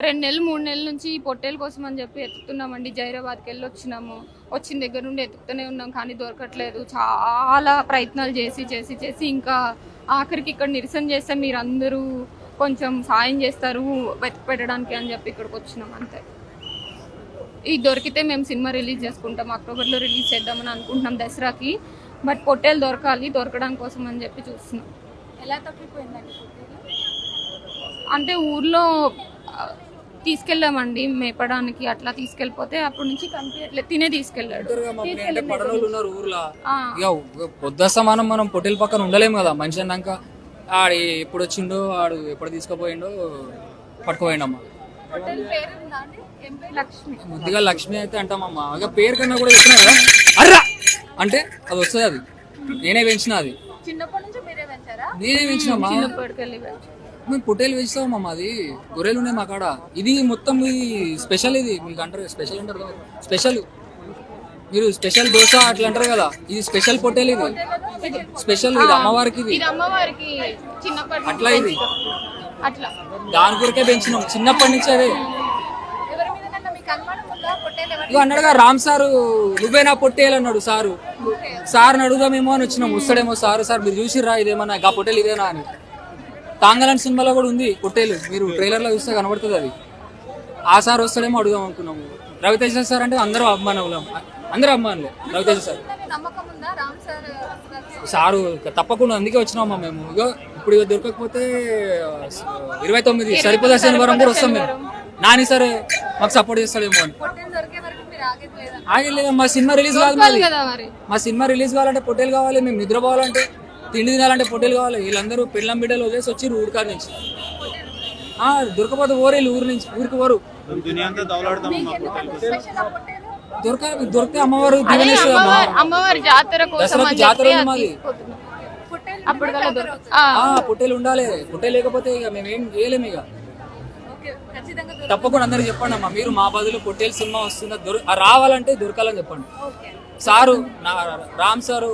2 నెలలు 3 నెలల నుంచి ఈ పొట్టేల కోసం అని చెప్పి ఎత్తుకుతున్నామండి. జైరాబాద్కి వెళ్ళి వచ్చినాము. వచ్చిన దగ్గర నుండి ఎత్తుకుతూనే ఉన్నాం, కానీ దొరకట్లేదు. చాలా ప్రయత్నాలు చేసి ఇంకా ఆఖరికి ఇక్కడ నిరసన చేస్తే మీరందరూ కొంచెం సాయం చేస్తారు వెతికి పెట్టడానికి అని చెప్పి ఇక్కడికి వచ్చినాం అంతే. ఇది దొరికితే మేము సినిమా రిలీజ్ చేసుకుంటాం, అక్టోబర్లో రిలీజ్ చేద్దామని అనుకుంటున్నాం దసరాకి. బట్ పొట్టేలు దొరకడం కోసం అని చెప్పి చూస్తున్నాం. ఎలా తప్పిపోయిందండి? అంటే ఊర్లో తీసుకెళ్ళామండి మేపడానికి, అట్లా తీసుకెళ్ళిపోతే అప్పటి నుంచి కనిపించట్లేదు. తినే తీసుకెళ్ళాడు. పొద్దుస్తమానం మనం పొట్టేల పక్కన ఉండలేము కదా. మనిషి అన్నాక ఆడు ఎప్పుడు వచ్చిండో ఆడు ఎప్పుడు తీసుకుపోయిండో పట్టుకుపోయిండమ్మా. ముద్దుగా లక్ష్మి అయితే అంటామమ్మా. ఇక పేరు కన్నా కూడా ఇస్తున్నా కదా అర్రా అంటే అది వస్తుంది. అది నేనే పెంచిన. అది నేనే పెంచినమ్మా. మేము పొట్టేలు పెంచుతామమ్మా. అది గొర్రెలు ఉన్నాయి మా కాడ. ఇది మొత్తం ఇది స్పెషల్. ఇది మీకు అంటారు స్పెషల్ అంటారు కదా. స్పెషల్ మీరు స్పెషల్ దోశ అట్లా అంటారు కదా. ఇది స్పెషల్ పొట్టేలు. ఇది స్పెషల్. ఇది అమ్మవారికి. ఇది అట్లా. ఇది అట్లా దాని కొరకే పెంచినాం చిన్నప్పటి నుంచి. అదే ఇక అన్నాడుగా రామ్ సారు, నువ్వేనా పొట్టేలు అన్నాడు సారు. సార్ని అడుగుదామేమో అని వచ్చినాం. వస్తాడేమో సారు. సార్ మీరు చూసిర్రా ఇదేమన్నా గా పొట్టేలు ఇదేనా అని. తాంగలాన్ సినిమాలో కూడా ఉంది పొట్టేలు. మీరు ట్రైలర్ లో చూస్తే కనబడుతుంది అది. ఆ సార్ వస్తాడేమో అడుగుదాం అనుకున్నాము. రవితేజ సార్ అంటే అందరూ అభిమానులు, అందరూ అభిమానులే రవితేజ సార్. సారు తప్పకుండా అందుకే వచ్చినామమ్మా మేము. ఇక ఇప్పుడు దొరకకపోతే 29 సరిపోదా శనివారం కూడా వస్తాం మేము. నాని సరే మాకు సపోర్ట్ చేస్తాడేమో అని ఆగలేదా. మా సినిమా రిలీజ్ కావాలి. మా సినిమా రిలీజ్ కావాలంటే పొట్టేలు కావాలి. మేము నిద్రపోవాలంటే, తిండి తినాలంటే పొట్టేలు కావాలి. వీళ్ళందరూ పెళ్ళం బిడ్డలు వదిలేసి వచ్చి ఊరికాడ నుంచి దొరకపోతే ఓరేళ్ళు ఊరి నుంచి ఊరికి పోరు. దొరికితే అమ్మవారు అమ్మవారి జాతర దసరా జాతర ఉంది మాది. పొట్టేలు ఉండాలి. పొట్టేలు లేకపోతే ఇక మేము ఏం చేయలేము. ఇక తప్పకుండా అందరికి చెప్పండి అమ్మా. మీరు మా బదులు పొట్టేలు సినిమా వస్తుందా రావాలంటే దొరకాలని చెప్పండి. Sir Ram sir